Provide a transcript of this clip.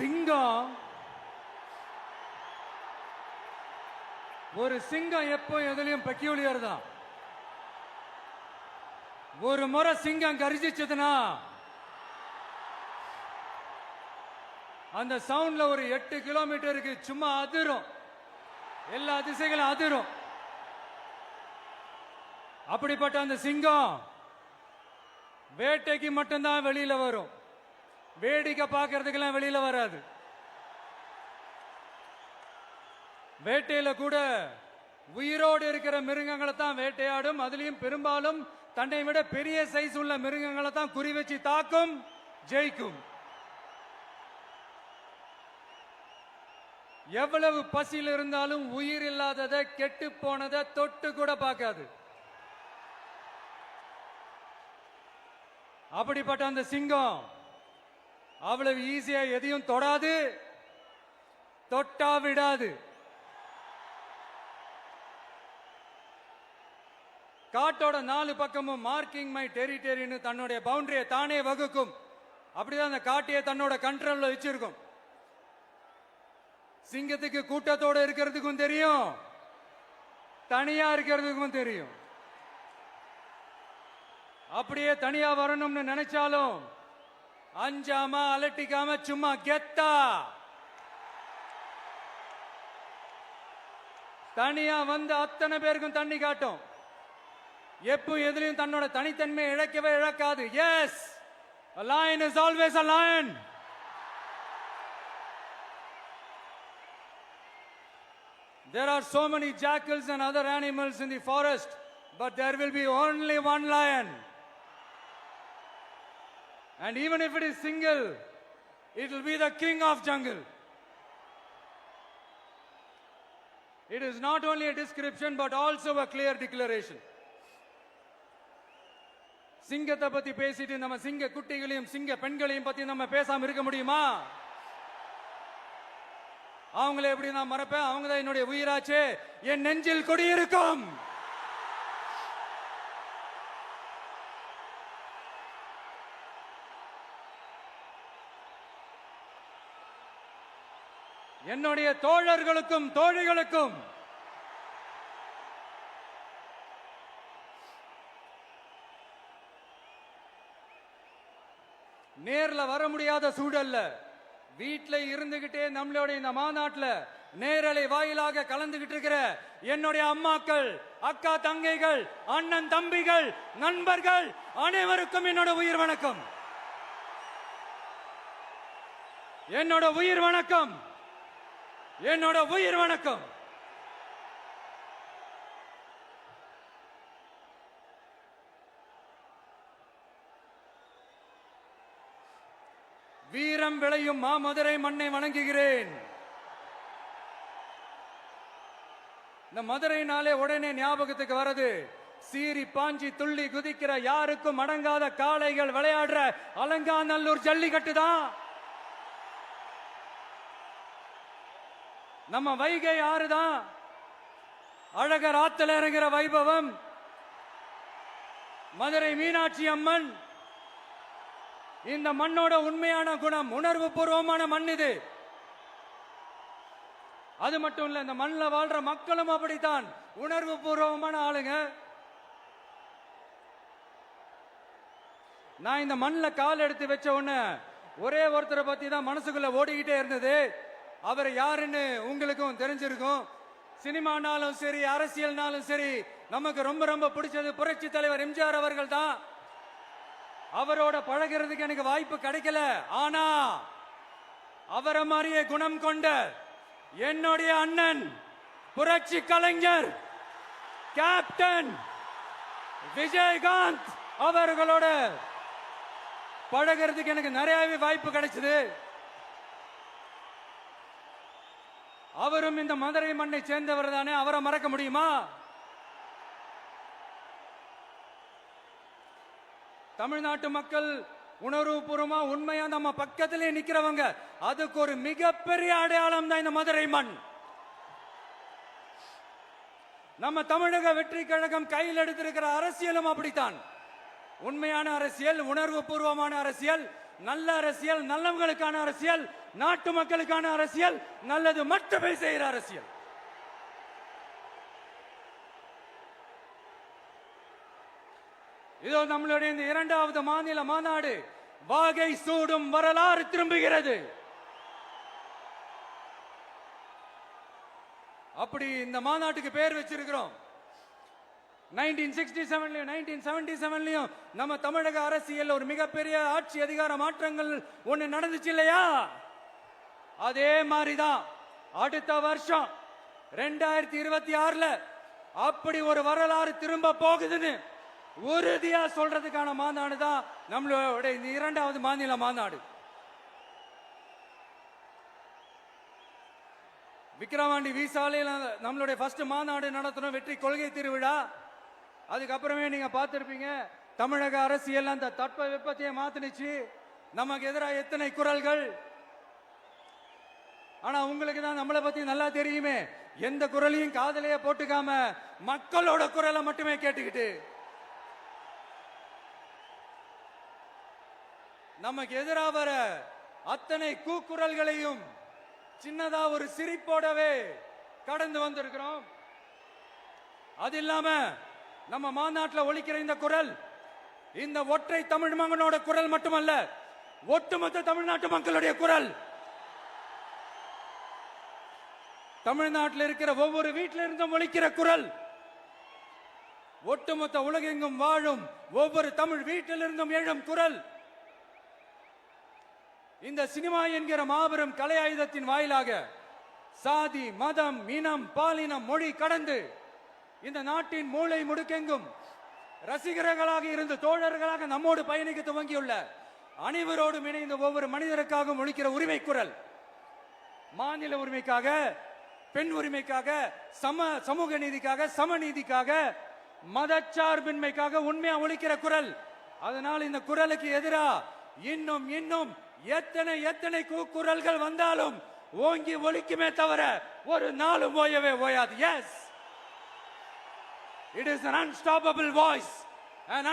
சிங்கம் ஒரு சிங்கம் எப்போ எதுலயும் பெக்யூலியர் தான். ஒரு முறை சிங்கம் கரிச்சிச்சதுன்னா அந்த சவுண்ட்ல ஒரு 8 கிலோமீட்டருக்கு சும்மா அதிரும், எல்லா திசைகளும் அதிரும். அப்படிப்பட்ட அந்த சிங்கம் வேட்டைக்கு மட்டும்தான் வெளியில வரும், வேடிக்கை பார்க்கறதுக்கெல்லாம் வெளியில வராது. வேட்டையில கூட உயிரோடு இருக்கிற மிருகங்களை தான் வேட்டையாடும். அதுலயும் பெரும்பாலும் தன்னை விட பெரிய சைஸ் உள்ள மிருகங்களை தான் குறி வச்சு தாக்கும், ஜெயிக்கும். எவ்வளவு பசியில் இருந்தாலும் உயிர் இல்லாததை, கெட்டு போனதை தொட்டு கூட பார்க்காது. அப்படிப்பட்ட அந்த சிங்கம் அவ்வளவு ஈஸியா எதையும் தொடாது, தொட்டா விடாது. காட்டோட 4 பக்கமும் மார்க்கிங் மை டெரிட்டரின்னு தன்னுடைய பவுண்டரியை தானே வகுக்கும். அப்படிதான் அந்த காட்டையே தன்னோட கண்ட்ரோல்ல வச்சிருக்கும். சிங்கத்துக்கு கூட்டத்தோட இருக்கிறதுக்கும் தெரியும், தனியா இருக்கிறதுக்கும் தெரியும். அப்படியே தனியா வரணும்னு நினைச்சாலும் அஞ்சாம அலட்டிக்காம சும்மா கெத்தா தனியா வந்து அத்தனை பேருக்கும் தண்ணி காட்டும். எப்போ எதிலையும் தன்னோட தனித்தன்மையை இழக்கவே இழக்காது. Yes, a lion is always a lion. There are so many jackals and other animals in the forest, but there will be only one lion. And even if it is single, it will be the king of jungle. It is not only a description but also a clear declaration. சிங்கத்தை பத்தி பேசிட்டு நம்ம சிங்க குட்டிகளையும் சிங்க பெண்களையும் பத்தி நம்ம பேசாம இருக்க முடியுமா? அவங்களை எப்படி நான் மறப்பேன்? அவங்க தான் என்னுடைய உயிராச்சே, என் நெஞ்சில் குடியிருக்கும். என்னுடைய தோழர்களுக்கும் தோழிகளுக்கும் நேர்ல வர முடியாத சூழல்ல வீட்டில் இருந்துகிட்டே நம்மளோட இந்த மாநாட்டில் நேரலை வாயிலாக கலந்துகிட்டு இருக்கிற என்னுடைய அம்மாக்கள், அக்கா தங்கைகள், அண்ணன் தம்பிகள், நண்பர்கள் அனைவருக்கும் என்னோட உயிர் வணக்கம். என்னோட உயிர் வணக்கம், என்னோட உயிர் வணக்கம். வீரம் விளையும் மாமதுரை மண்ணை வணங்குகிறேன். இந்த மதுரைனாலே உடனே ஞாபகத்துக்கு வரது சீறி பாஞ்சி துள்ளி குதிக்கிற யாருக்கும் அடங்காத காளைகள் விளையாடுற அலங்காநல்லூர் ஜல்லிக்கட்டு தான். நம்ம வைகை ஆறுதான் அழகர் ஆத்துல இறங்குற வைபவம். மதுரை மீனாட்சி அம்மன் இந்த மண்ணோட உண்மையான குணம், உணர்வு பூர்வமான மண் இது. அது மட்டும் இல்ல, இந்த மண்ணில் வாழ்ற மக்களும் அப்படித்தான் உணர்வு பூர்வமான ஆளுங்க. நான் இந்த மண்ணில் கால் எடுத்து வச்ச உடனே ஒரே ஒருத்தரை பத்தி தான் மனசுக்குள்ள ஓடிக்கிட்டே இருந்தது. அவர் யாருன்னு உங்களுக்கும் தெரிஞ்சிருக்கும். சினிமானாலும் சரி, அரசியல்னாலும் சரி, நமக்கு ரொம்ப ரொம்ப பிடிச்சது புரட்சி தலைவர் எம்ஜிஆர் அவர்கள் தான். அவரோட பழகிறதுக்கு எனக்கு வாய்ப்பு கிடைக்கல. ஆனா அவரை மாதிரியே குணம் கொண்ட என்னுடைய அண்ணன் புரட்சி கலைஞர் கேப்டன் விஜயகாந்த் அவர்களோட பழகிறதுக்கு எனக்கு நிறையவே வாய்ப்பு கிடைச்சது. அவரும் இந்த மதுரை மண்ணை சேர்ந்தவர் தானே, அவரை மறக்க முடியுமா? தமிழ்நாட்டு மக்கள் உணர்வுபூர்வமா உண்மையா நம்ம பக்கத்திலே நிக்கிறவங்க, அதுக்கு ஒரு மிகப்பெரிய அடையாளம் தான் இந்த மதுரை மண். நம்ம தமிழக வெற்றி கழகம் கையில் எடுத்திருக்கிற அரசியலும் அப்படித்தான். உண்மையான அரசியல், உணர்வு பூர்வமான அரசியல், நல்ல அரசியல், நல்லவங்களுக்கான அரசியல், நாட்டு மக்களுக்கான அரசியல், நல்லது மட்டுமே செய்கிற அரசியல். இதோ நம்மளுடைய இந்த இரண்டாவது மாநில மாநாடு வாகை சூடும் வரலாறு திரும்புகிறது. அப்படி இந்த மாநாட்டுக்கு பேர் வச்சிருக்கிறோம். 1967லயும் 1977லயும் நம்ம தமிழக அரசியல் ஒரு மிகப்பெரிய ஆட்சி அதிகார மாற்றங்கள் ஒண்ணு நடந்துச்சு இல்லையா? அதே மாதிரிதான் அடுத்த வருஷம் 2026ல அப்படி ஒரு வரலாறு திரும்ப போகுதுன்னு உறுதியா சொல்றதுக்கான மாநாடு தான் நம்மளோட இந்த இரண்டாவது மாநில மாநாடு. விக்கிரவாண்டி விசாலையில் நம்மளுடைய ஃபர்ஸ்ட் மாநாடு நடத்தணும், வெற்றி கொள்கை திருவிழா. அதுக்கப்புறமே நீங்க பார்த்திருப்பீங்க, தமிழக அரசியல் அந்த தட்ப வெப்பத்தையே மாத்தினுச்சு. நமக்கு எதிராக எத்தனை குரல்கள். ஆனா உங்களுக்கு தான் நம்மளை பத்தி நல்லா தெரியுமே, எந்த குரலையும் காதலையே போட்டுக்காம மக்களோட குரலை மட்டுமே கேட்டுக்கிட்டு நமக்கு எதிராக வர அத்தனை கூக்குரல்களையும் சின்னதா ஒரு சிரிப்போடவே கடந்து வந்திருக்கிறோம். அது இல்லாம நம்ம மாநாட்டில் ஒலிக்கிற இந்த குரல் இந்த ஒற்றை தமிழ் மகனோட குரல் மட்டுமல்ல, ஒட்டுமொத்த தமிழ்நாட்டு மக்களுடைய குரல். தமிழ்நாட்டில் இருக்கிற ஒவ்வொரு வீட்டில இருந்தும் ஒலிக்கிற குரல், ஒட்டுமொத்த உலகெங்கும் வாழும் ஒவ்வொரு தமிழ் வீட்டிலிருந்தும் எழும் குரல். இந்த சினிமா என்கிற மாபெரும் கலை ஆயுதத்தின் வாயிலாக சாதி, மதம், இனம், பாலினம், மொழி கடந்து இந்த நாட்டின் மூளை முடுக்கெங்கும் ரசிகர்களாக இருந்து தோழர்களாக நம்மோடு பயணிக்க துவங்கியுள்ள அனைவரோடும் இணைந்த ஒவ்வொரு மனிதருக்காகவும் ஒலிக்கிற உரிமை குரல். மாநில உரிமைக்காக, பெண் உரிமைக்காக, சமூக நீதிக்காக, சமநீதிக்காக, மதச்சார்பின்மைக்காக உண்மையா ஒலிக்கிற குரல். அதனால் இந்த குரலுக்கு எதிராக இன்னும் இன்னும் எத்தனை எத்தனை குரல்கள் வந்தாலும் ஓங்கி ஒலிக்குமே தவிர ஒரு நாளும் ஓயவே ஓயாது. Yes, it is an unstoppable voice.